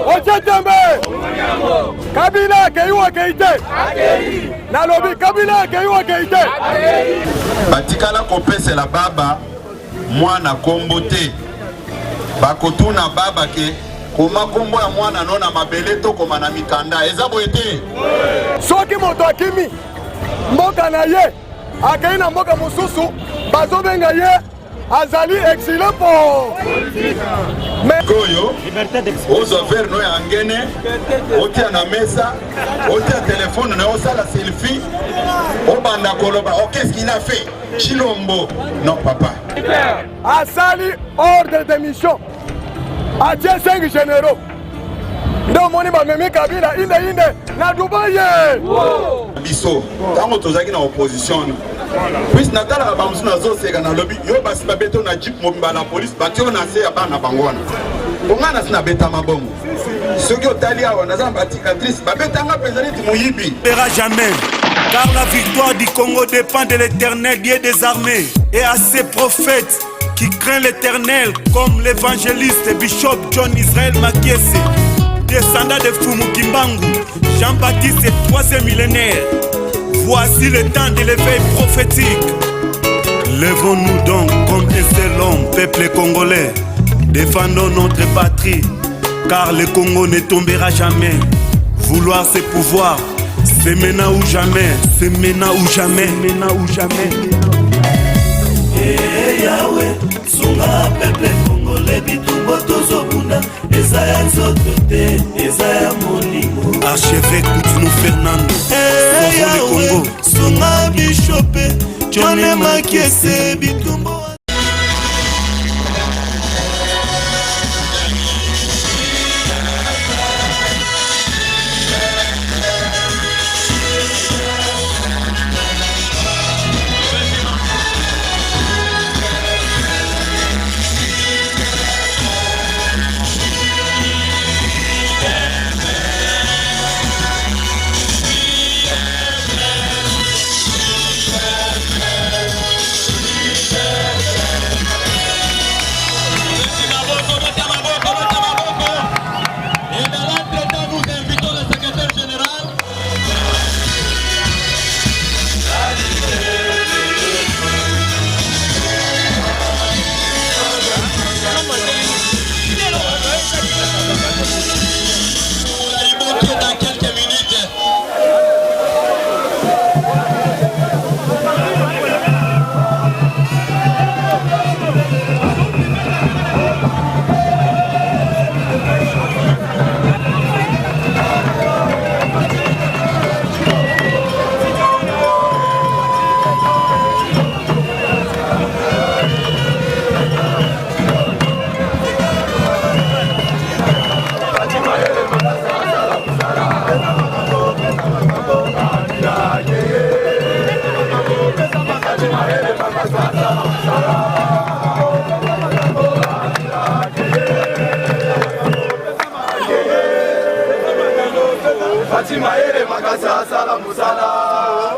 Ochetembe Kabila Keiwa Keite Nalobi Kabila Keiwa Keite Batikala kopese la baba mwana kombo te bakotuna baba ke koma kombo ya mwana nona mabele to koma na mikanda eza boete soki moto akimi mboka na ye akei na mboka mosusu bazobenga ye azali exilé pour koyo ozo ver no ya ngene otia na mesa otia téléphone na osala selfie obanda koloba qu'est-ce qu'il a fait Chilombo non papa asali ordre de mission atie 5 généraux ndo moni bamemi Kabila inde na Dubai biso tango tozaki na opposition puis natala bamusu nazo seka na lobby yo basi babeto na jeep mobimba la police batio na se ya bana bangona ongana sina beta mabongo soki otali awa naza cicatrice babetanga pezali timoyibi ne jamais car la victoire du Congo dépend de l'Éternel Dieu des armées et à ses prophètes qui craignent l'Éternel comme l'évangéliste Bishop John Israel Makiese, descendant de Fumu Kimbangu, Jean-Baptiste et 3e millénaire. Voici le temps de l'éveil prophétique. Lèvons-nous donc comme un seul homme, peuple congolais. Défendons notre patrie, car le Congo ne tombera jamais. Vouloir c'est pouvoir, c'est maintenant ou jamais, c'est maintenant ou jamais, maintenant ou jamais. Yahweh, sunga peuple congolais, bitumbo tozobunda, Ezaya zotote, Ezaya molimo. Archevêque Koutounou Fernando, Yahweh, sunga bishopé, John Makiese, bitumbo.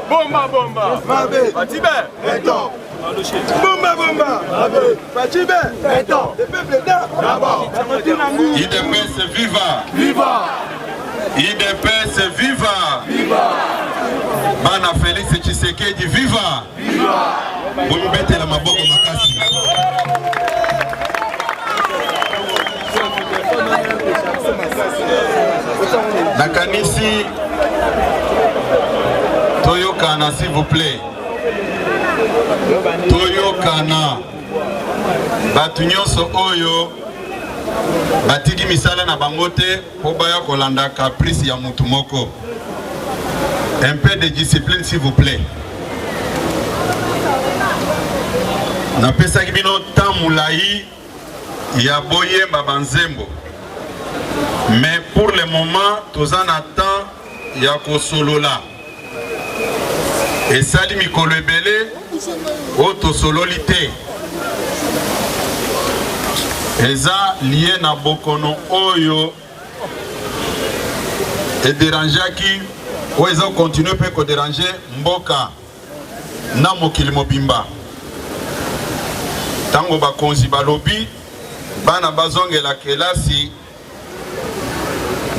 Bomba bomba Mabe Fatibe Eto Bomba bomba Mabe Fatibe Eto Le peuple là d'abord IDPS viva Viva IDPS viva Viva Bana Félix Tshisekedi viva Viva Bombete la maboko makasi Nakanisi Toyokana s'il vous plaît Toyokana Batu nyonso oyo batiki misala na bangote po baya kolanda caprice ya mutu moko. Un peu de discipline s'il vous plaît. Napesa kibino tamulai ya boye babanzembo. Mais pour le moment, tous en attend yako solola. Et sali mikolo ebele oto sololité. Eza lié na bokono oyo et déranger qui ou eza continuer pe ko déranger mboka na mokili mobimba. Tango bakonzi balobi bana bazongela kelasi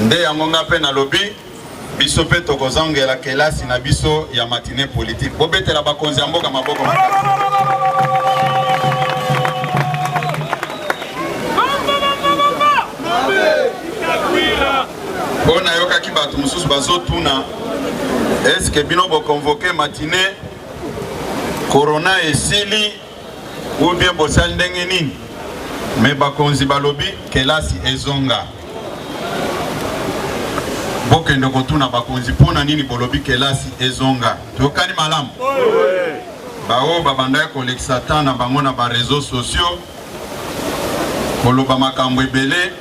nde yango nga pe na lobi biso pe tokozongela kelasi na biso ya matinée politique bobetela bakonzi ya mboka maboko mpona yokaki bato mosusu bazotuna eske bino bokonvoke matinée corona esili ou bien bosali ndenge nini me bakonzi balobi kelasi ezonga bokende kotuna bakonzi mpona nini bolobi kelasi ezonga tokani malamu bao babandaki kolekisa ta na bango na bareseau sociaux koloba makambo ebele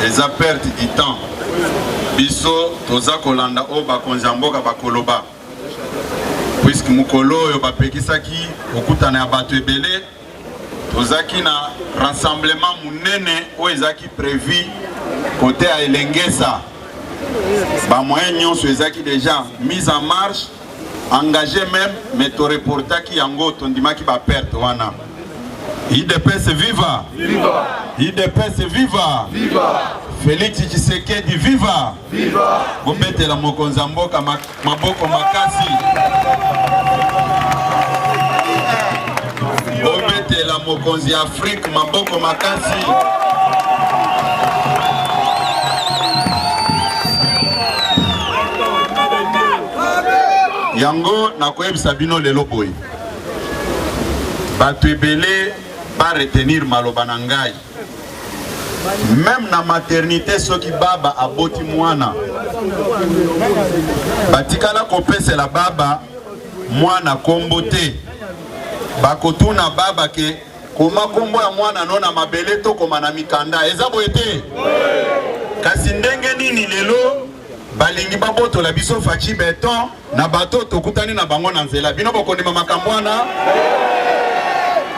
eza perte du temps biso toza kolanda oyo bakonzi ya mboka bakoloba puisque mokolo oyo bapekisaki okutana ya bato ebele tozaki na rassemblement munene oyo ezaki prévu côté ya elengesa bamoyen nyonso ezaki déjà mise en marche engagé même mais toreportaki yango tondimaki baperte wana IDPS viva viva IDPS viva viva Félix Tshisekedi viva viva bobetela mokonzi ya mboka maboko makasi bobetela mokonzi ya Afrique maboko makasi yango nakoyebisa bino lelo boye bato ebele ba retenir maloba na ngai même na maternité soki baba aboti mwana batikala kopesela baba mwana kombo te bakotuna baba ke koma kombo ya mwana no na mabele to koma na mikanda eza boye te kasi ndenge nini lelo balingi babotola biso faci beton na bato tokutani na bango na nzela bino bokondima makambo wana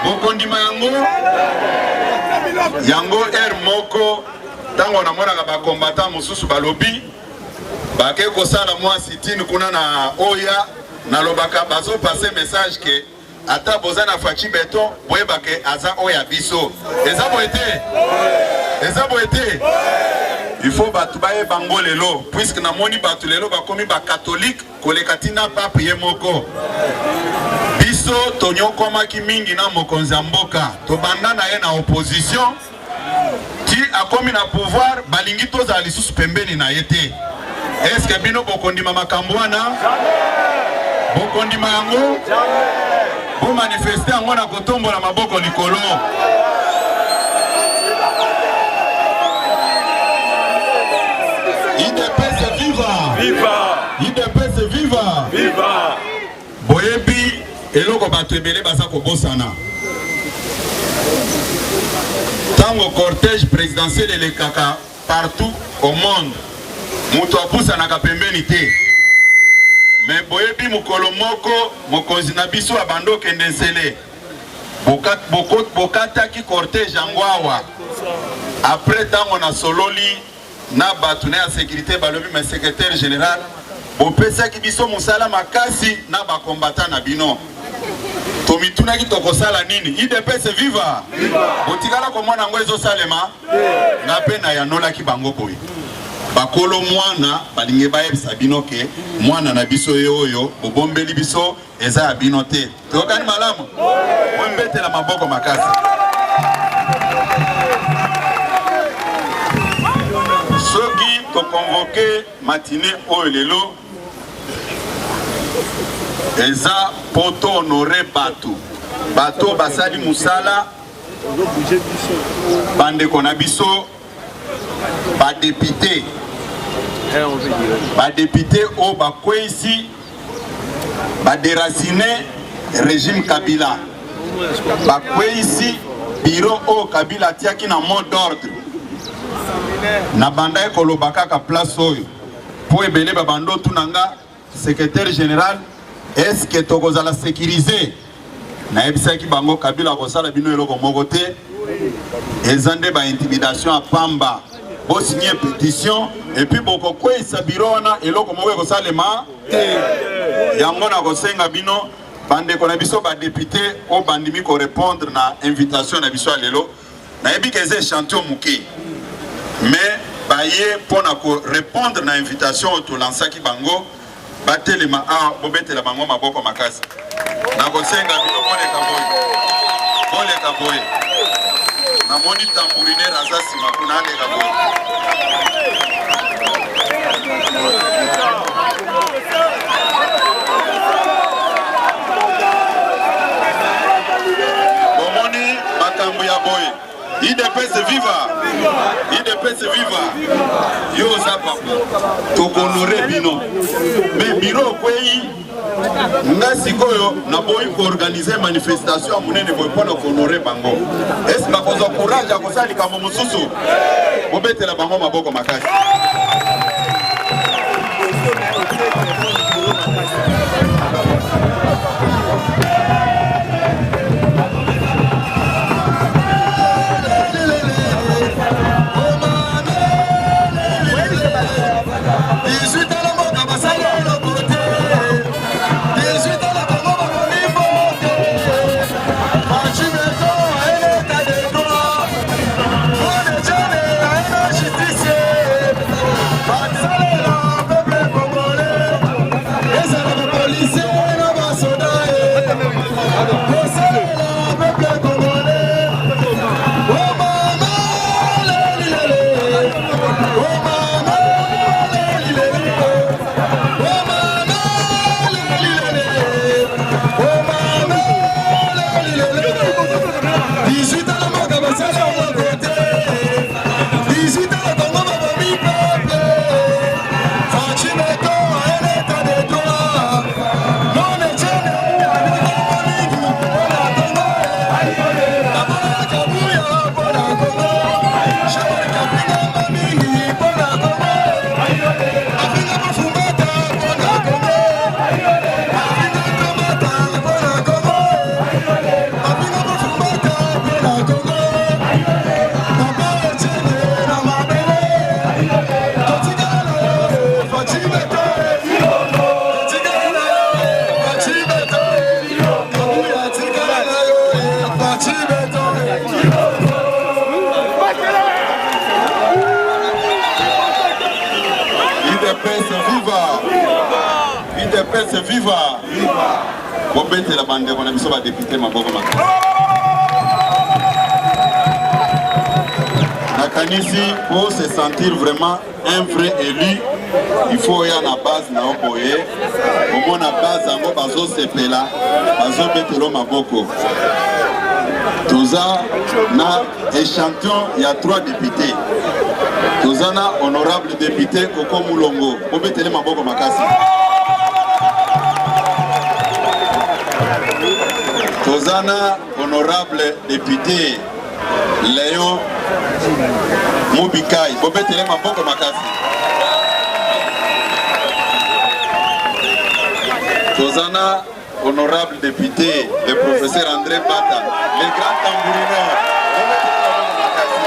bokondima yango moko tango na mwana ka bakombata mosusu balobi bake kosala mwa sitini kuna na oya na lobaka bazo passer message ke ata boza na faci beton boyeba ke aza oya biso eza boye te il faut batu baye bango lelo puisque na moni batu lelo bakomi ba catholique koleka tina pape ye moko biso tonyokomaki mingi na mokonzi ya mboka tobanda na ye na opposition ti akomi na pouvoir balingi tozala lisusu pembeni na ye te eske bino bokondima makambo wana bokondima yango bomanifeste yango na kotombola maboko likolo IDPS viva viva IDPS viva viva boyebi eloko bato ebele baza kobosana tango cortège présidentiel elekaka partout au monde mutu apusanaka pembeni te me boyebi mokolo moko mokonzi na biso abanda okende nsele bokataki cortège yango awa après tango na sololi na bato na ya sécurité balobi me secrétaire général bopesaki biso mosala makasi na bakombata na bino tomitunaki tokosala nini IDPS viva botikala komona yango ezosalema nga mpe na yanolaki bango boye bakolo mwana balingi bayebisa bino ke mwana na biso ye oyo bobombeli biso eza ya bino te tokani malamu ombetela maboko makasi soki tokonvoke matinée oyo lelo eza poto honore bato basali musala bandeko na biso badepute oyo bakweyisi baderacine régime Kabila bakweyisi biro oyo Kabila atiaki na mot d'ordre na banda ekoloba kaka place oyo po ebele babando tunanga secrétaire général est-ce que tokozala sécurisé na ebisaki bango Kabila kosala bino eloko moko te ezande ba intimidation a pamba bo signer pétition et puis boko kwesa biro wana eloko moko ekosalema te yango na kosenga bino bandeko na biso ba député o bandimi ko répondre na invitation na biso lelo na ebi keze chantier muke mais baye pona ko répondre na invitation to lansaki bango batelema a bobetela bango maboko makasi na kosenga bino boleka boye na moni tambouriner azasi makuna aleka boye bomoni makambo ya boye IDPS viva! IDPS viva! Yo Zapapu, tokonore bino. Mais biro kwei, nga sikoyo na boy ko organiser manifestation munene boy pona konore bango. Est-ce que vous encourage à kosali kama mususu? Bobetela bango maboko makasi. IDPS viva! Bobete la bande, on a mis sur la députée Maboko Makasi. Nakanisi, pour se sentir vraiment un vrai élu, il faut y avoir la base na oboye. Au moins la base en bazo sepela, bazo betelo Maboko. Toza na échantillon, il y a 3 députés. Toza na honorable député Koko Moulongo. Bobete Maboko Makasi. Tozana, honorable député Léon Moubikai, Bobetele Maboko Makasi. Tozana, honorable député, le professeur André Bata, le grand tambourineur, Bobetele Maboko Makasi.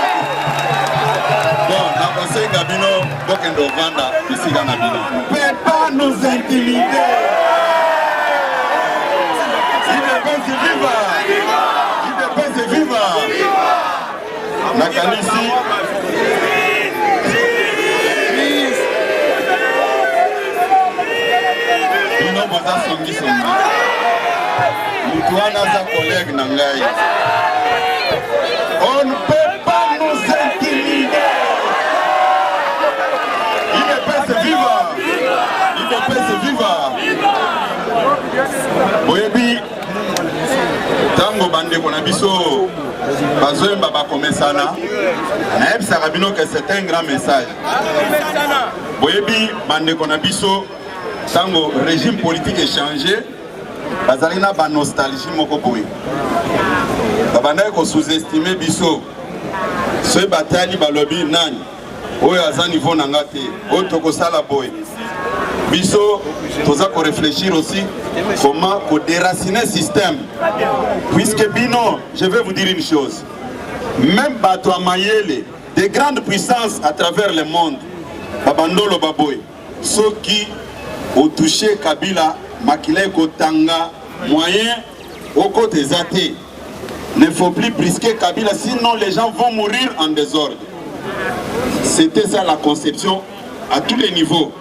Bon, na conseil Gabino, Bokendo Vanda, ici Ganabino. Ne peut pas nous intimider. IDPS viva! IDPS viva! Nakanisi bino boza songi-songi mutu wana aza collègue na ngai. On ne peut pas nous intimider. IDPS viva! IDPS viva! Boyebi tango bande kona biso bazoyemba bakomesana nayebisaka bino que c'est un grand message. Boyebi bande kona biso tango régime politique échangé bazali na ba nostalgie moko boye babandaki ko sous-estimer biso soki batali balobi nani oyo aza niveau na nga te oyo tokosala boye biso toza ko réfléchir aussi comment ko déraciner système, puisque bino, je vais vous dire une chose, même bato amayele des grandes puissances à travers le monde babandolo baboy ceux qui ont touché Kabila makile kotanga moyen au côté zate ne faut plus brusquer Kabila sinon les gens vont mourir en désordre. C'était ça la conception à tous les niveaux.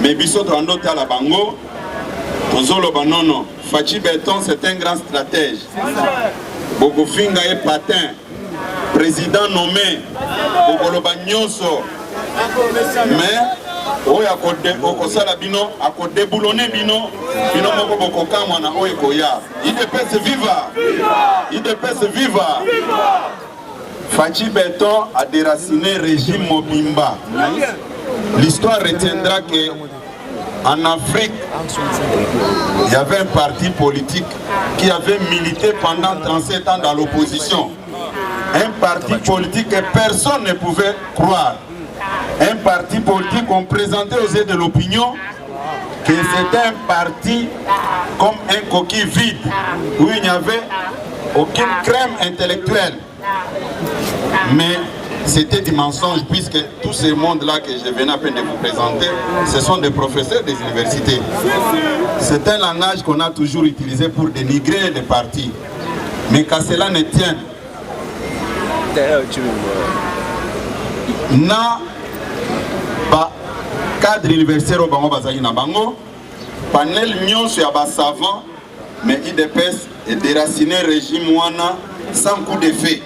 Mais biso toando tala bango, tozolo banono. Fachi Berton c'est un grand stratège. Bogofinga est patin. Président nommé. Bogoloba nyonso. Mais oyo akosala bino akodeboulonner bino bino moko bokokamwa na oyo koya. IDPS viva. IDPS viva. Fachi Berton a déraciné régime Mobimba. L'histoire retiendra que en Afrique, il y avait un parti politique qui avait milité pendant 37 ans dans l'opposition. Un parti politique que personne ne pouvait croire. Un parti politique qu'on présentait aux yeux de l'opinion que c'était un parti comme un coquille vide, où il n'y avait aucune crème intellectuelle. Mais c'était du mensonge, puisque tous ces mondes-là que je venais à peine de vous présenter, ce sont des professeurs des universités. C'est un langage qu'on a toujours utilisé pour dénigrer les partis. Mais qu'à cela ne tienne, na ba cadre universitaire au bango bazali na bango, panel nyonso ya ba savant, mais IDPS est déraciné régime wana sans coup d'effet.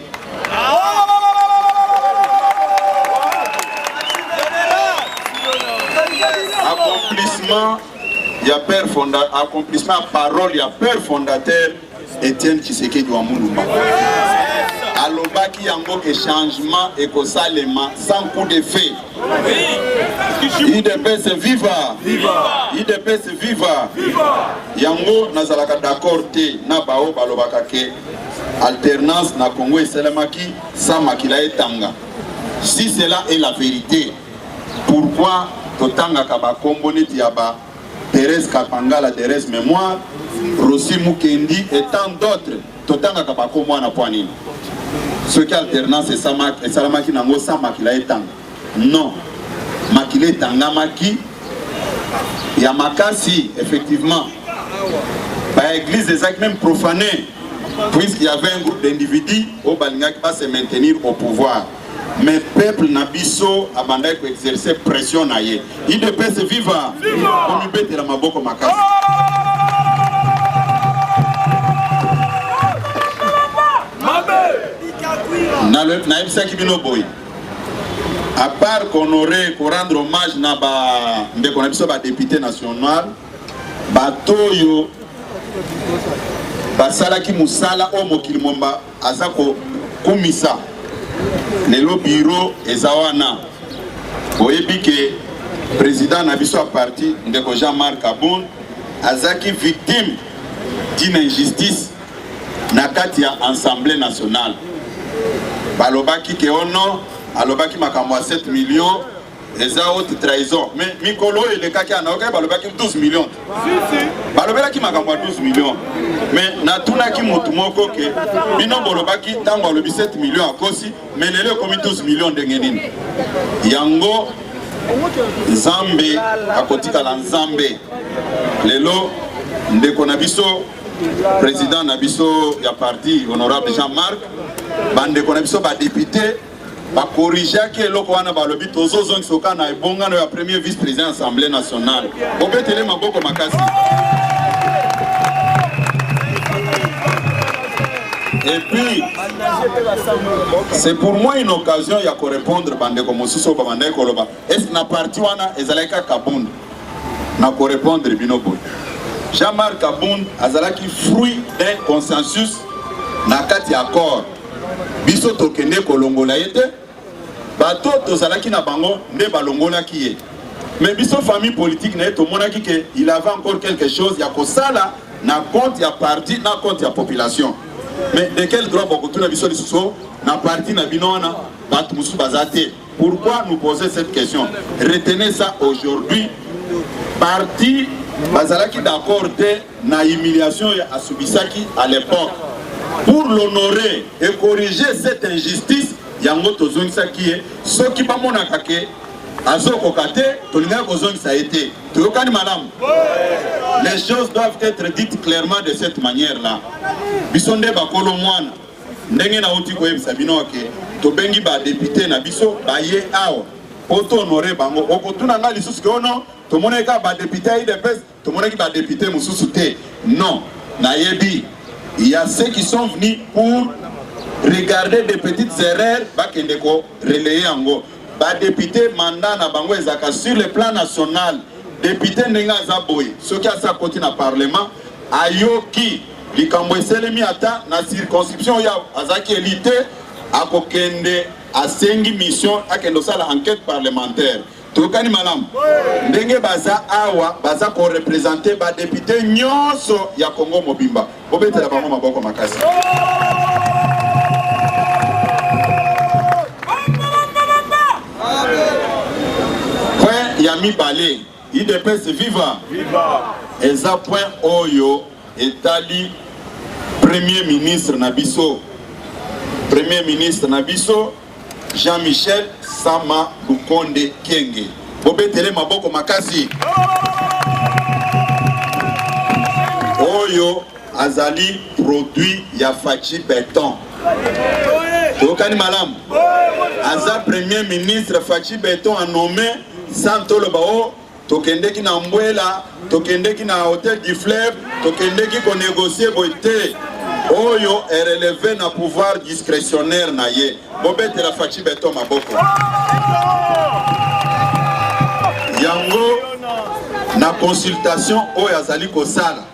Accomplissement, il y a père fondateur, accomplissement à parole, il y a père fondateur Étienne Tshisekedi Wamulumba. Alobaki yango que changement et que salema sans coup d'effet. IDPS viva. IDPS viva. Yango nazalaka d'accord te na bao balobaka ke alternance na Congo et Selemaki sans makila etanga. Si cela est la vérité, pourquoi Totanga Kabakombo Netiaba, Thérèse Kapangala, Thérèse Mémoire, Rossi Mukendi et tant d'autres, Totanga Kabakombo na Poanine. Ce qui alternance et Salamaki Nango sans makila etanga. Non. Makila etanga maki, Yamakasi, effectivement. Par l'église des actes même profanés, puisqu'il y avait un groupe d'individus au Balinga qui va se maintenir au pouvoir. Mais le peuple Nabiso a bandé pour exercer pression na ye. IDPS viva. Comme il bête la maboko makasi. Na ebisa ki bino boy. À part qu'on aurait pour rendre hommage na ba ndeko na biso ba député national, batoyo basalaki musala o mokili momba azako kumisa. Le bureau Ezawana. Oyebi que président Nabiso a parti de Jean-Marc Aboun azaki victime d'une injustice na kati ya Assemblée nationale. Balobaki ke ono alobaki makambo 7 millions eza haute trahison. Mais Mikolo et le kaki anaoka balobaki 12 millions. Balobelaki makambo 12 millions. Mais natunaki mutu moko ke bino bolobaki tango alobi 7 millions akosi mais lelo komi 12 millions de ngenini. Yango Nzambe akotika la Nzambe. Lelo ndeko na biso président na biso ya parti honorable Jean-Marc bandeko na biso ba député ba corrigeaki eloko wana balobi tozozongi soka na ebongano ya premier vice-président de l'Assemblée nationale. Obetele maboko makasi. Et puis, c'est pour moi une occasion de répondre bandeko mosusu ba bandeko loba. Est-ce na parti wana ezalaka Kabound na ko répondre binobo. Jean-Marc Kabound azalaki fruit d'un consensus na kati accord. Biso tokende kolongola yete bato tozalaki na bango nde balongola ki ye. Mais biso famille politique na to monaki ke il avait encore quelque chose ya kosala na compte ya parti na compte ya population. Mais de quel droit beaucoup na biso lisusu na parti na binona bato musu bazate. Pourquoi nous poser cette question? Retenez ça aujourd'hui. Parti bazalaki d'accord na humiliation ya asubisaki à l'époque. Pour l'honorer et corriger cette injustice, yango tozongisa ki ce qui pas mon attaqué, azoko kate, tolinga kozongisa été. Toyokani madame. Les choses doivent être dites clairement de cette manière-là. Bisonde bakolo mwana. ndenge na uti koyebisa bino ke tobengi ba député na biso baye awa poto honorer bango okotuna nga lisusu ke ono tomoneka ba député IDPS tomoneki ba député mususu te non nayebi il y a ceux qui sont venus pour regarder des petites erreurs bakende ko relayer yango ba député mandat na bango ezaka sur le plan national député ndenge aza boye soki asa koti na parlement ayoki likambo eselemi ata na circonscription ya azaki élité akokende asengi mission akende osala enquête parlementaire tokani malamu ndenge baza awa baza ko représenter ba député nyonso ya Congo mobimba bobetela bango maboko makasi point ya mibale IDPS viva eza point oyo etali premier ministre Nabiso Jean-Michel Sama Lukonde Kienge bobetele maboko makasi oyo azali produit ya Fachi Beton tokani malamu aza premier ministre Fachi Beton a nommé Santolo Bao tokendeki na Mbwela tokendeki na Hôtel du Fleuve tokendeki ko négocier boité oyo est relevé na pouvoir discrétionnaire na ye bobete la Fachi Beton maboko yango na consultation oyo azali kosala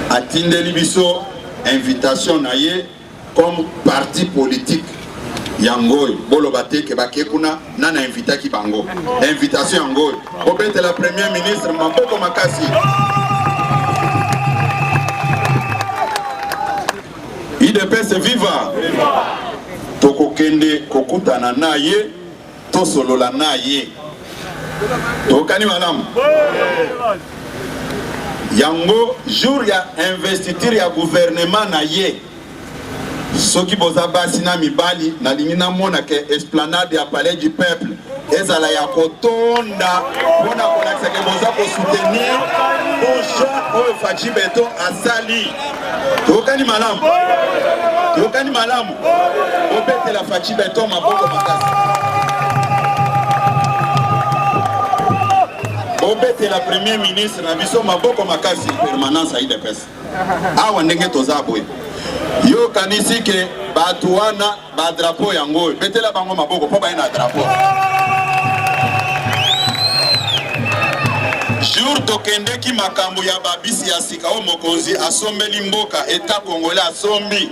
atindeli biso invitation na ye comme parti politique yango boloba te ke bakekuna nana invitaki bango invitation yango bobete la premier ministre maboko makasi IDPS viva tokokende kokutana na ye tosolola na ye tokani malamu yango jour ya investiture ya gouvernement na ye soki boza basi na mibali na lingina mona ke esplanade ya palais du peuple ezala ya kotonda pona kolakisa ke boza ko soutenir bonjour oyo Fachi Beton asali tokani malamu obete la Fachi Beton maboko makasi obete la premier ministre na biso maboko makasi permanence à IDPS awa ndenge toza boye yo kanisi ke batu wana ba drapeau yango betela bango maboko po ba ina drapeau jour tokendeki makambo ya babisi ya sika o mokonzi asombeli mboka eta congolais asombi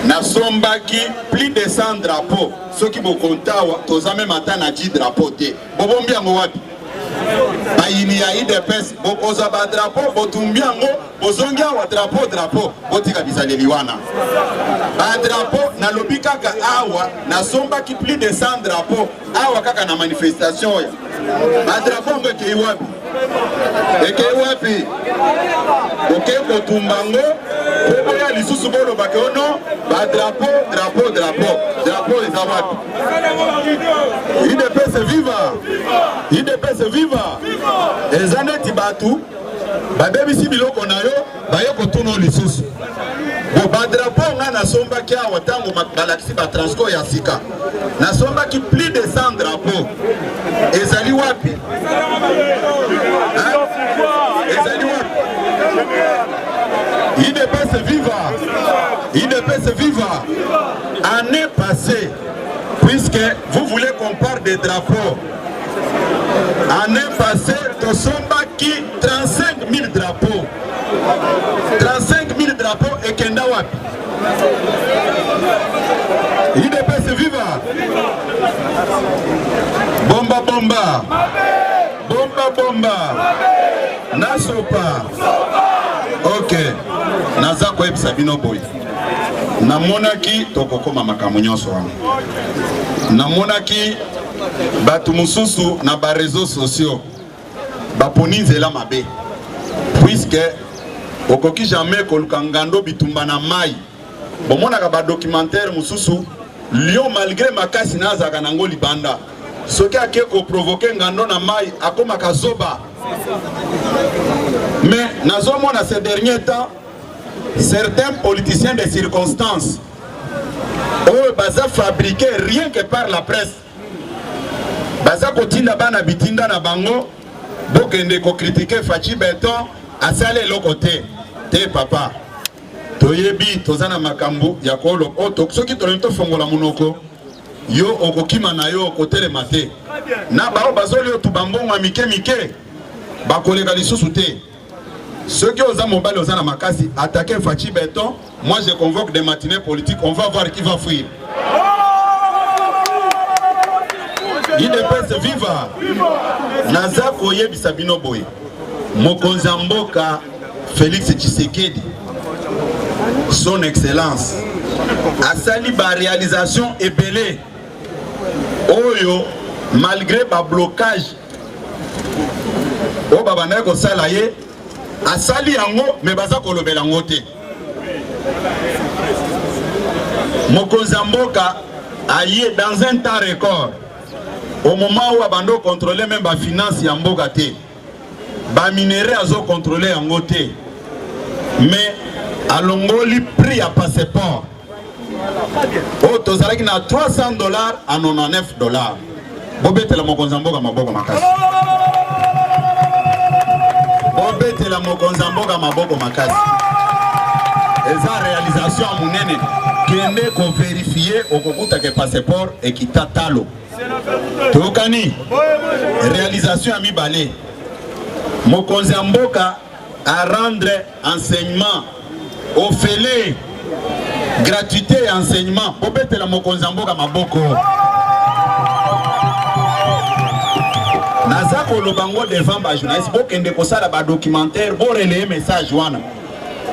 nasombaki plus de 100 drapeaux soki bokontawa tozame mata na 10 drapeaux te bobombi yango wapi bayini ya IDPS bokoza ba drapeau botumbi yango bozongi awa drapeau botika bizaleli wana ba drapeau na lobi kaka awa nasombaki plus de 100 drapeaux awa kaka na manifestation oya ba drapeau ngo ekei wapi okei kotumbango oboya lisusu boloba ke ono ba drapeau eza wapi IDPS viva eza neti batu babebisi biloko na yo baye kotuna lisusu bo ba drapeau nga nasombaki awa ntango balakisi batransco ya sika nasombaki plus de 100 drapeaux ezali wapi IDPS viva année passée puisque vous voulez qu'on parle des drapeaux année passée tosombaki 35 000 drapeaux 35 000 drapeaux et kenda wapi IDPS viva bomba nasopa ok naza koyebisa bino boye namonaki tokokoma makambo nyonso wana namonaki batu mususu na ba réseaux sociaux baponi nzela mabe puisque okoki jamais koluka ngando bitumba na mai bomonaka ba documentaire mususu lion malgré makasi nazaka nango libanda soki ake ko provoquer ngando na mai akomaka zoba mais nazomona ces derniers temps certains politiciens de circonstances ont fabriqué rien que par la presse. Baza kotinda bana bitinda na bango bokende ko critiquer Fachi Beton asale lokote te papa toyebi tozana makambo ya kolo oto soki tolento fongola munoko yo okokima na yo kotele mate na bao bazoli otu bambongo mike mike bakolega lisusu te ceux oza mobile oza na makasi attaquer Fachi Beton. Moi je convoque des matinées politiques, on va voir qui va fuir. IDPS viva naza koyebisa bino boye mokonzi mboka Félix Tshisekedi son excellence asali ba réalisation ebele oyo malgré ba blocage o baba na ko sala ye asali yango me baza kolobela ngote mokonzi mboka aye dans un temps record. Au moment où Abando contrôlait même la finance ya mboka te, ba minéraux azo contrôler en côté, mais à l'ongoli prix à passeport. Oh, tozalaki na $300 à $99. Bobete la mokonzi mboka maboko makasi. Bobete la mokonzi mboka maboko makasi. Eza réalisation à munene kende ko vérifier okokuta ke passeport et kitatalo. Tokani réalisation à Mibale mokonzi mboka à rendre enseignement au félé gratuité et enseignement obete la mokonzi mboka maboko nazako lobango devant ba journaliste bokende kosala ba documentaire bo relayer message wana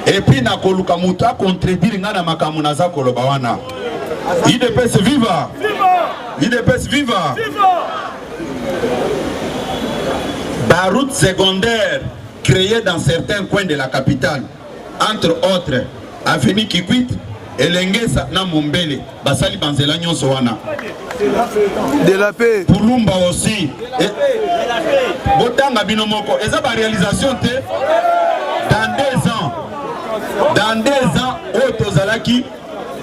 et puis na koluka muta contribuer ngana makamu nazako lobawana IDPS viva IDPS viva. La route secondaire créée dans certains coins de la capitale, entre autres Avenue Kikwit et Lengesa na Mombele, Basali Banzela nyonso wana. De la paix. Pulumba aussi. Botanga binomoko. Eza ba réalisation te dans 2 ans Otozalaki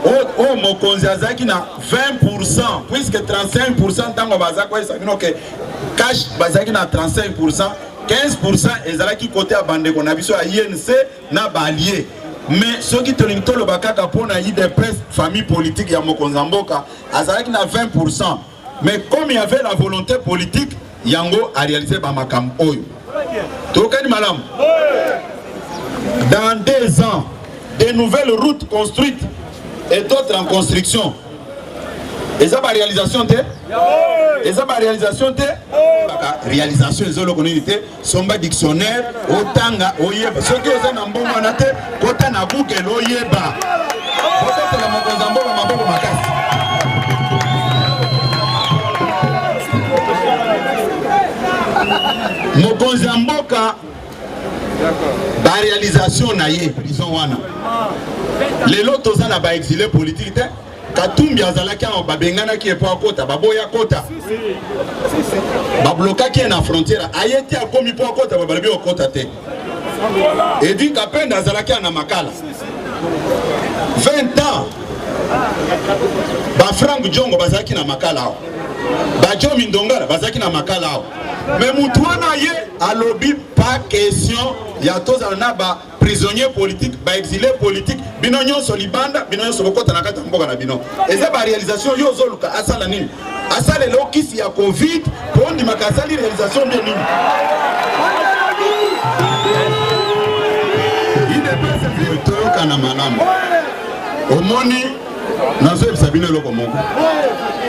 oh mokonzi azaki na 20% puisque 35% tango bazako esakino ke cash bazaki na 35%, 15% ezalaki côté à bande ko na biso à INC na balier. Mais ceux qui tolintolo bakaka pona IDPS famille politique ya mokonzi mboka azalaki na 20%. Mais comme il y avait la volonté politique, yango a réalisé ba makam oyo. Tokani malam. Dans 2 ans, de nouvelles routes construites et d'autres en construction. Et ça, la réalisation, et ça, la réalisation, réalisation, ils ont le connuité, somba dictionnaire, otanga, oyeba. Ceux qui ont un bon manate, kota na Google, oyeba. Kota la mokonzambo, la maboko makasi. Mokonzamboka, la réalisation na ye, prison wana. Les lots na ba exilé politique te Katumbi azalaki en babengana qui est pas kota baboya kota ba bloka qui est na frontière ayeti a komi po kota ba balebi kota te et dit kapenda azalaki na makala 20 ans ba Frank Jongo bazalaki na makala ba Jomi Ndongala bazalaki na makala mais mutuana ye alobi pas question ya tozana ba prisonniers politiques, exilés politiques, binonyo solibanda, binonyo sobokota na kata mboka na bino. Eza ba réalisation yo zoluka asala nini? Asala lo kisi ya Covid, pondi makasali réalisation bien nini? Il est pas kana malamu. Omoni nazo ebisabine loko moko.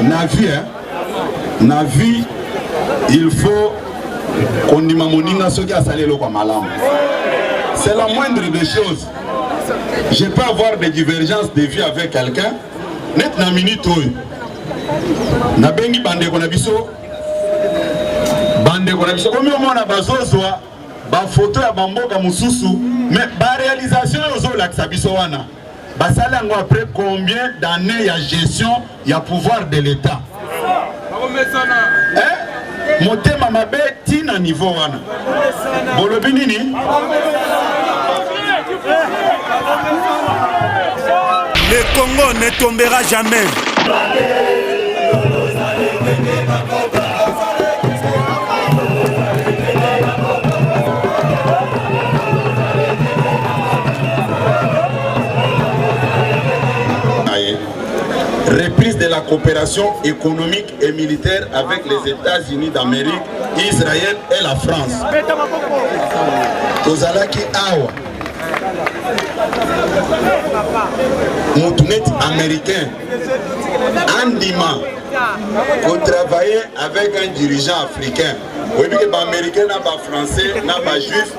Na vie il faut qu'on dima moninga soki asale loko malamu. C'est la moindre des choses. Je peux avoir des divergences de vie avec quelqu'un. Net na minute oyo. Na bengi bande ko na biso. Comme on a bazozwa ba photo ya bamboka mususu, mais ba réalisation ozo la biso wana. Basala ngo après combien d'années ya gestion ya pouvoir de l'État. Motema mabe tina niveau wana. Bolobi nini? Le Congo ne tombera jamais. Reprise de la coopération économique et militaire avec les États-Unis d'Amérique, Israël et la France. Tozalaki awa Moutunet américain Andima pour travailler avec un dirigeant africain. Oui, mais les Américains, les Français, les Juifs,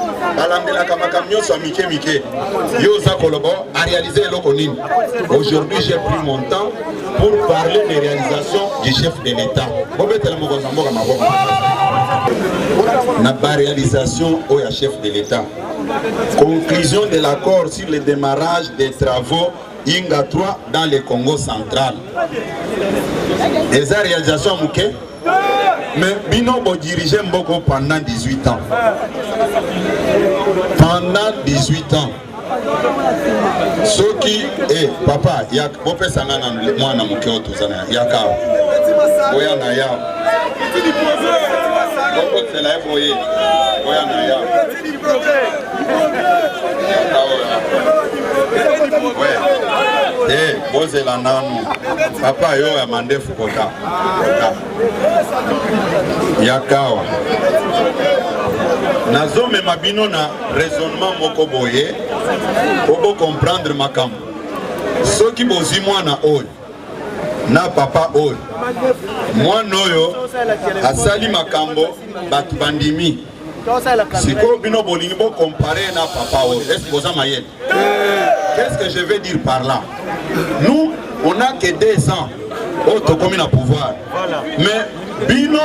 aujourd'hui, j'ai pris mon temps pour parler des réalisations du chef de l'État. La réalisation au chef de l'État. Conclusion de l'accord sur le démarrage des travaux Inga 3 dans le Congo central. Et sa réalisation, mais Binobo dirigeait Mboko pendant 18 ans. Pendant 18 ans. Ce qui est, papa, il y a beaucoup de gens qui ont été en train de il y a papa yo ya mande fukota yakawa nazome mabino na raisonnement moko boye pour comprendre makambo soki bozwi mwana oyo na papa oyo mwana oyo asali makambo batu bandimi siko bino bolingi bo comparer na papa oyo est-ce que vous mayele? Qu'est-ce que je veux dire par là? Nous, on n'a que 2 ans au commune à pouvoir. Mais bino,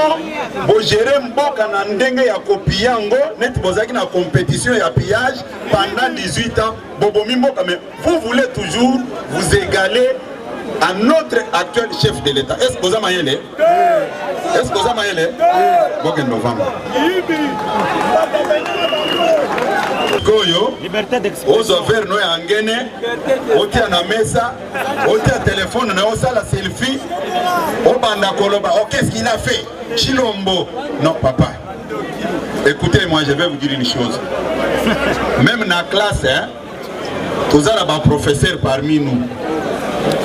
vous gérez mboka na ndenge ya kopiyango, net bozaki na compétition ya pillage pendant 18 ans. Bobomi mboka, mais vous voulez toujours vous égaler à notre actuel chef de l'État. Est-ce que vous avez mayele? Est-ce que vous avez mayele? Boken novembre. Goyo, aux offres nous angene, otia na mesa, otia téléphone na osala selfie, obanda koloba, oh qu'est-ce qu'il a fait? Chilombo. Non papa. Écoutez-moi, je vais vous dire une chose. Même dans la classe, hein, tous les professeurs parmi nous.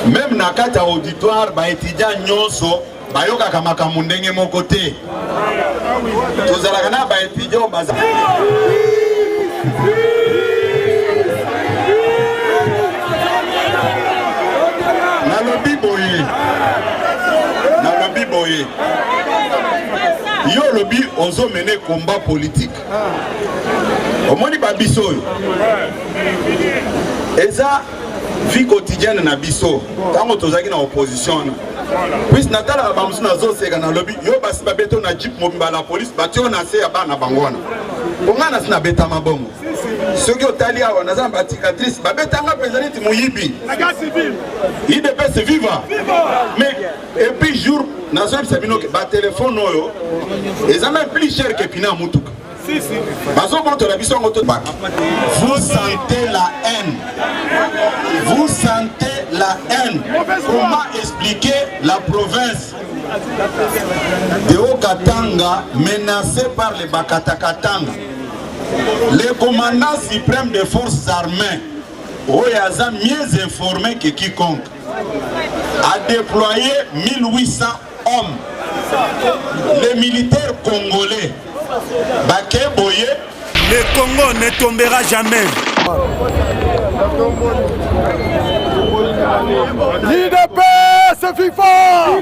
Même dans le auditoire, les étudiants nyonso, bayoka kamaka mundenge mon côté. Tous les étudiants baza. Yo lobby ozo mener combat politique. Omoni ba biso. Eza vie quotidienne na biso. Tango tozaki na opposition. Puis natala ba musuna zo seka na lobby yo basi ba beto na jeep mobimba la police batio na se ya bana bangwana. Ongana sina beta mabongo. Soki otali awa naza ba cicatrice ba beta nga président moyibi. Il devait se vivre. Mais et puis jour nazo sabino ke ba téléphone oyo eza même plus cher que pina mutuka. Vous sentez la haine. Vous sentez la haine. Comment expliquer la province de Haut-Katanga menacée par les Bakatakatanga? Le commandant suprême des forces armées, Oyaza mieux informé que quiconque, a déployé 1800 hommes. Les militaires congolais, le Congo ne tombera jamais. L'IDPS vivant!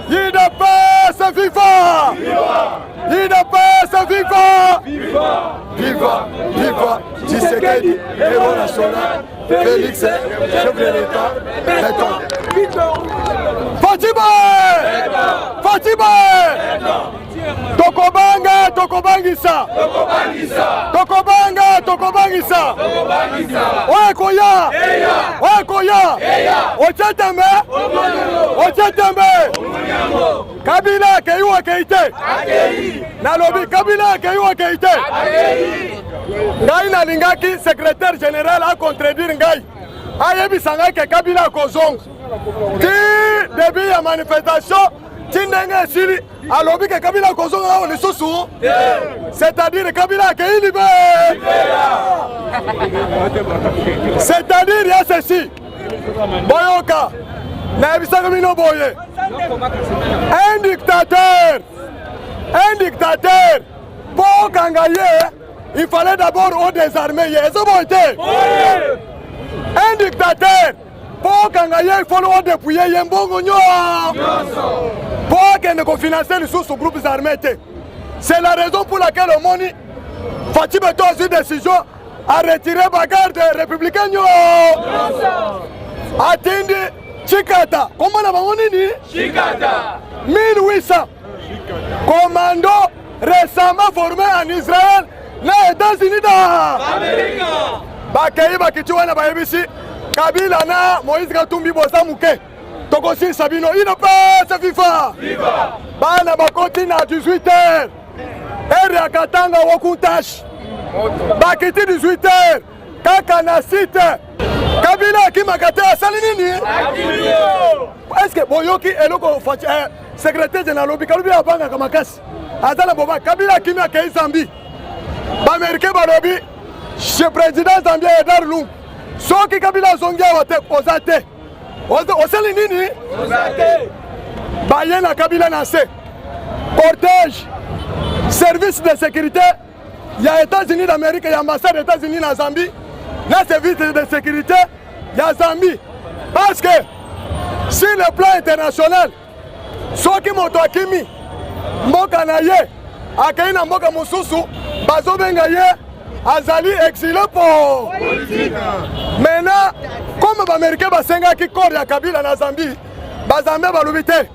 L'IDPS vivant! L'IDPS vivant! Viva! Viva! Tshisekedi, héros national, Félix, chef de l'État, Fatima! Fatima! Tokobanga, Tokobangisa! Tokobanga, Tokobangisa! Oye koya! Oye koya! Ochetembe! Ochetembe! Kabila keiwa keite! Nalobi Kabila keiwa keite! ngai nalingaki secrétaire général a contredire ngai ayebisa ngai ke Kabila akozonga ti début ya manifestation ti ndenge esili alobi ke Kabila akozonga awa lisusu c'est-à-dire Kabila akei c'est-à-dire ya ceci boyoka nayebisaka bino boye un dictateur pour okanga ye il fallait d'abord au désarmer ye ezo boye te un dictateur pour okanga ye il faut au dépouiller ye mbongo nyonso pour akende kofinancer lisusu groupes armés te. C'est la raison pour laquelle au moni Fatih Beto a eu décision à retirer bagarre républicain atindi Chikata. Comment on a dit Chikata 1800 commando récemment formé en Israël les États-Unis d'Amérique. Bakei bakichwa na bayebisi Kabila na Moïse Katumbi bosa muke Tokosi Sabino il ne passe FIFA bana bakoti na 18h ere akatanga wokuntash bakiti 18h kaka na site Kabila akimakate asali nini est-ce que boyoki eloko secrétaire général bikalubi abanga kamakasi azala boba Kabila kimya kei Zambi ba américain balobi chez président Zambia Edar Lungu soki Kabila zongia wote ozate osali nini ozate baye na Kabila na se cortège service de sécurité ya États-Unis d'Amérique ya ambassade des États-Unis na Zambie na service de sécurité ya Zambie parce que sur le plan international soki moto akimi mboka na ye akei na mboka mususu bazobenga ye azali exilé pour politique. Maintenant comme l'Américain basenga ki corps ya Kabila na Zambie bazambia balubi te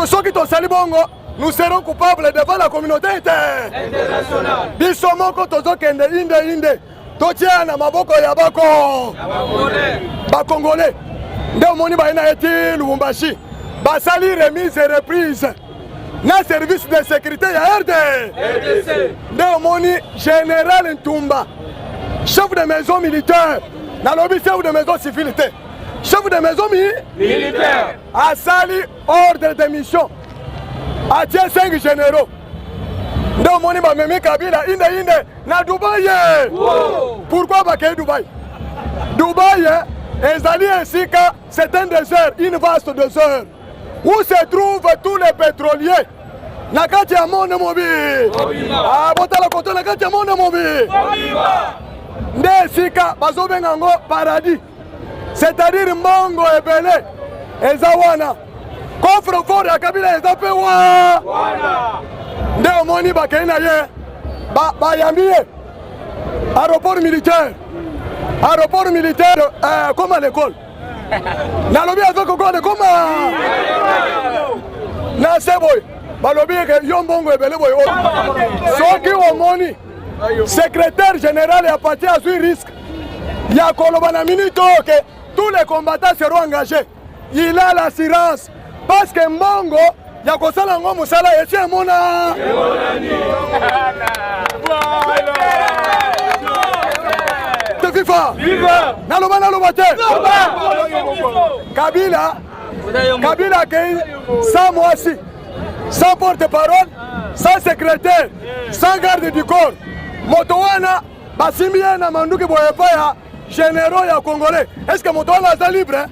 soki tosali bongo nous serons coupables devant la communauté internationale. Biso moko tozokende inde totia na maboko ya bakongolais nde omoni baina eti Lubumbashi basali remise et reprise na service de sécurité ya RDC nde omoni général Ntumba chef de maison militaire na lobi chef de maison civile te chef de maison militaire asali ordre de mission atie 5 généraux nde omoni bamemi Kabila inde na Dubaï. Pourquoi bakei Dubaï ezali esika c'est un désert, une vaste désert où se trouvent tous les pétroliers na kati ya monde mobile botala koto na kati ya monde mobile nde esika bazobenga ngo paradis, c'est-à-dire mbongo ebele eza wana coffre fort ya Kabila eza pe wana nde omoni bakei na ye bayambi ye aéroport militaire comme à l'école nalobi avec okode comme na seboy balobi ke yo mbongo ebele boy soki omoni secrétaire général ya parti azui risque ya koloba na minute que tous les combattants seront engagés. Il a l'assurance parce que mbongo ya kosala ngo musala esi emona FIFA naloba te Kabila kei sans moisi, sans porte-parole, sans secrétaire, sans garde du corps moto wana basimbi ye na manduki boyepa ya généraux ya congolais. Est-ce que moto wana aza libre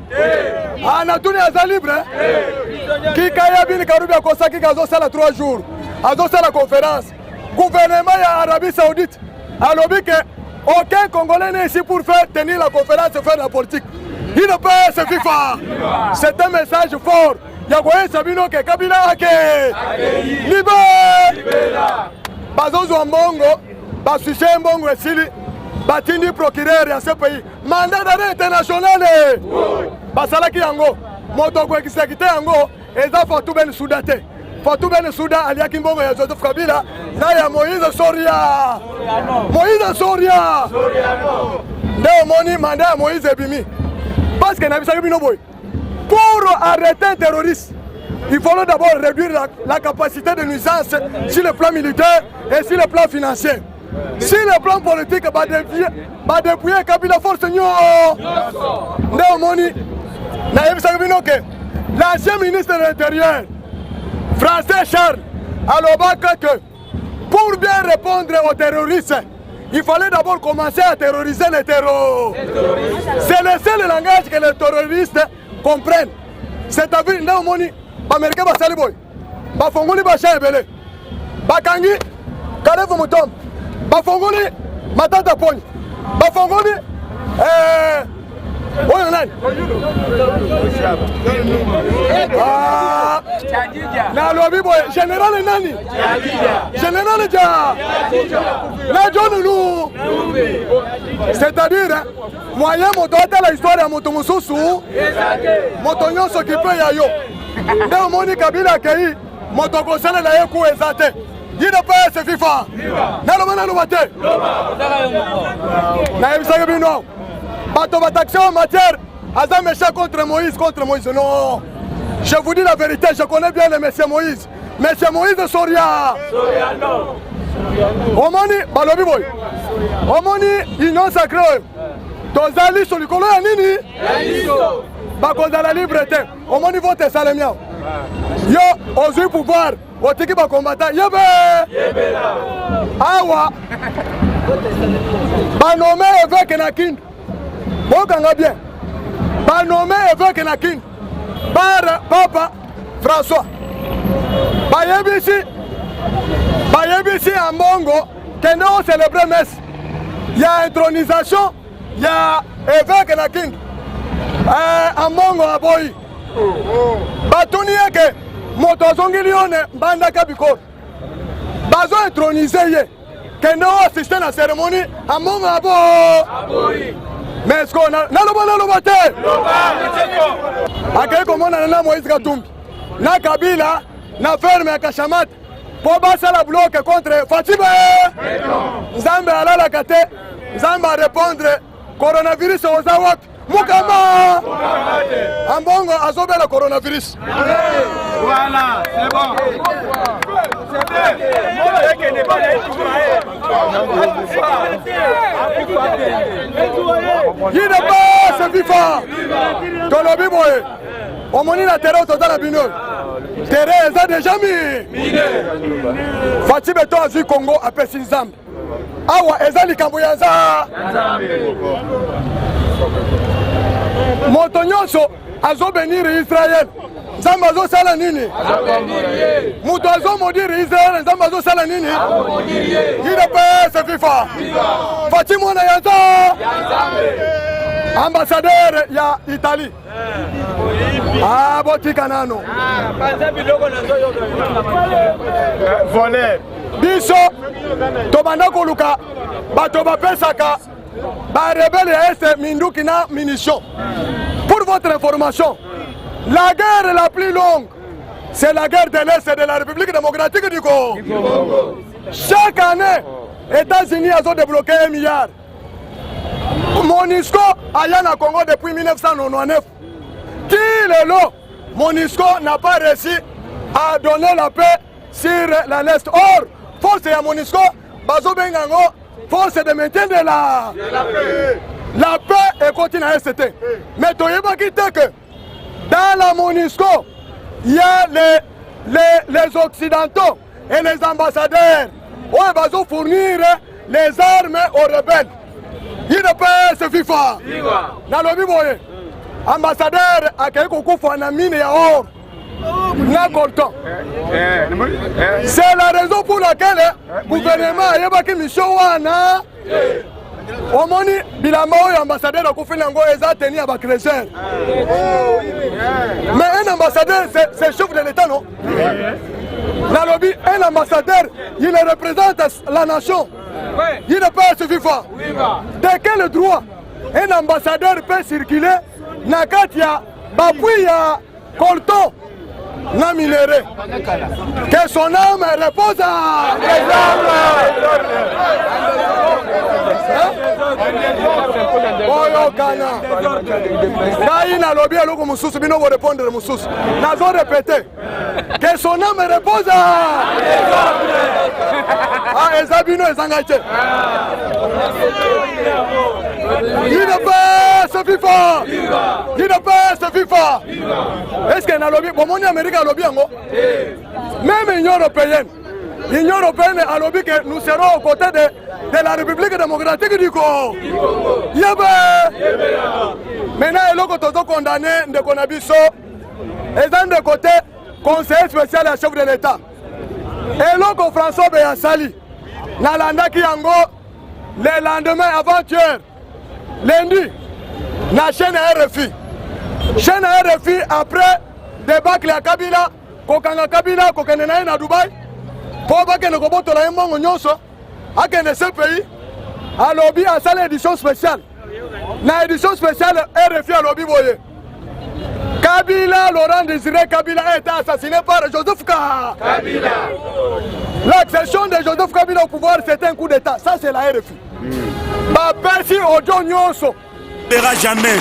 anatuni aza libre kikaya bini karubi akosaki azosala 3 jours azosala conférence gouvernement ya Arabie Saoudite alobi ke aucun Congolais n'est ici pour faire tenir la conférence et faire la politique. Il ne peut se FIFA. C'est un message fort. Yagoye Sabino ke Kabila ke Libera Bazozo Mbongo Basuche Mbongo esili batindi procureur ya ce pays mandat d'arrêt international basalaki yango moto ko exécuter yango eza Fatou Bensouda Fatou Bensouda aliaki mbongo ya Joseph Kabila na ya Moïse Soria nde omoni mandat ya Moïse ebimi parce que nabisaki bino boy pour arrêter un terroriste il faut d'abord réduire la capacité de nuisance sur le plan militaire et sur le plan financier. si le plan politique va dépouiller Kabila force nde omoni nayebisaka bino ke l'ancien ministre de l'Intérieur Français Charles alobaka que pour bien répondre aux terroristes il fallait d'abord commencer à terroriser les terroristes. C'est le seul langage que les terroristes comprennent. C'est-à-dire nde omoni baaméricain basali boy bafongoli basha ebele bakangi karefu mutombo bafongoli matata poni bafongoli oyo nani nalobi boye général nani général ja na jonulu c'est-à-dire moyen moto atala histoire ya moto mosusu moto nyonso kipe ya yo nde omoni Kabila akei moto kosalela ye ku eza te yine PS FIFA naloba te nayebisaka bino bato bataxe en matière aza méchant contre Moïse non je vous dis la vérité je connais bien le monsieur Moïse Soria omoni balobi boy omoni union sacré oyo tozali so likolo ya nini bakozala libre te omoni vote esalemi awa yo ozwi pouvoir otiki bakombata yebe awa banome évêque na kindu bokanga bien banome évêque na kindu par papa François bayebisi ya mbongo kende o célébrer messe ya intronisation ya évêque na kindu ambongo aboyi batuni yeke moto azongeli yo ne mbandaka bikolo bazo intronize ye kende o assiste na cérémonie ambongo aboyi mais esko naloba te akei komonana na Moïse Katumbi na Kabila na ferme ya Kashamata po basala bloke contre Fatibe nzambe alalaka te nzambe arépondre coronavirus oza wapi mukama ambongo azobela coronavirus. Voilà, c'est bon. Yine pas FIFA tolobi boye omoni na terrain tozala bino terrain eza déjà mi Fati Beto azwi Congo apesi nzambe awa eza likambo ya nzambe moto nyonso azobenir Israel nzambe azosala nini moto azomodire Israel nzambe azosala nini yine pese FIFA Fati mwana ya nzambe ambassadeur ya Italie botika nano biso tobanda koluka bato bapesaka barebele ya este minduki na munition. Pour votre information, la guerre la plus longue c'est la guerre de l'Est de la République démocratique du Congo. Chaque année États-Unis ont débloqué 1 milliard. MONUSCO aya na Congo depuis 1999. Qui le lot MONUSCO n'a pas réussi à donner la paix sur l'Est. Or, force ya MONUSCO bazo bengango force de maintien de la paix et continue à ST. Mais toyeba kite que dans la MONUSCO il y a les occidentaux et les ambassadeurs où bazo fournir les armes aux rebelles. Il ne peut se FIFA. Nalobi boye. Ambassadeur akei kukufa na mine ya or. Na coltan. C'est la raison pour laquelle le gouvernement yebaki mission wana. Omoni bilamba oyo ambassadeur akufi nango eza teni ya ba chrétien. Mais un ambassadeur c'est chef de l'État non? Nalobi un ambassadeur il représente la nation. Il ne peut se vivre. De quel droit un ambassadeur peut circuler na katia bapui ya colton na minéré? Que son âme repose à oyokana ngai nalobi eloko mosusu bino borépondre mosusu nazo répété que son âme repose eza bino ezanga te UDPS FIFA UDPS FIFA est-ce que nalobi bomoni Amérique alobi yango même Union européenne a lobby que nous serons aux côtés de la République démocratique du Congo. Maintenant, il est condamné de Konabiso et d'un côté, conseiller spécial à chef de l'État. Et l'autre, François Beyassali, Nalanda Kiango, le lendemain avant-hier, lundi, la chaîne RFI. Chaîne RFI après débâcle à Kabila, Kokanga Kabila, Kokanena na Dubaï. Pour que nous puissions faire ce pays, à lobby à salle édition spéciale. La édition spéciale RFI à lobby boye. Kabila, Laurent Désiré Kabila a été assassiné par Joseph Kabila. L'accession de Joseph Kabila au pouvoir, c'était un coup d'État. Ça, c'est la RFI. Merci au John Nyonso. Ne paiera jamais,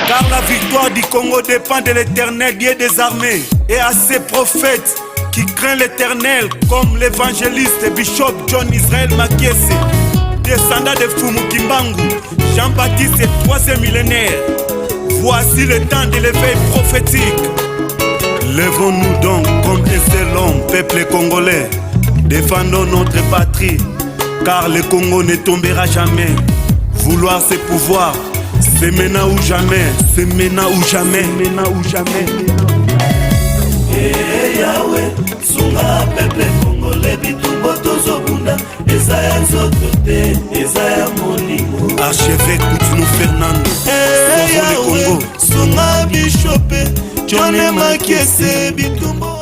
car la victoire du Congo dépend de l'Éternel, Dieu des armées, et à ses prophètes qui craint l'Éternel, comme l'évangéliste Bishop John Israel Makiese, descendant de Fumu Kimbangu, Jean-Baptiste et 3e millénaire. Voici le temps de l'éveil prophétique. Lèvons-nous donc comme un seul homme, peuple congolais. Défendons notre patrie, car le Congo ne tombera jamais. Vouloir c'est pouvoir, c'est maintenant ou jamais, c'est maintenant ou jamais, maintenant ou jamais. Yahweh, sunga peuple congolais bitumbo tozobunda ezaya nzoto te ezaya molimo. Archevêque Coutinho Fernando, Yahweh, sunga Bishop John Makiese bitumbo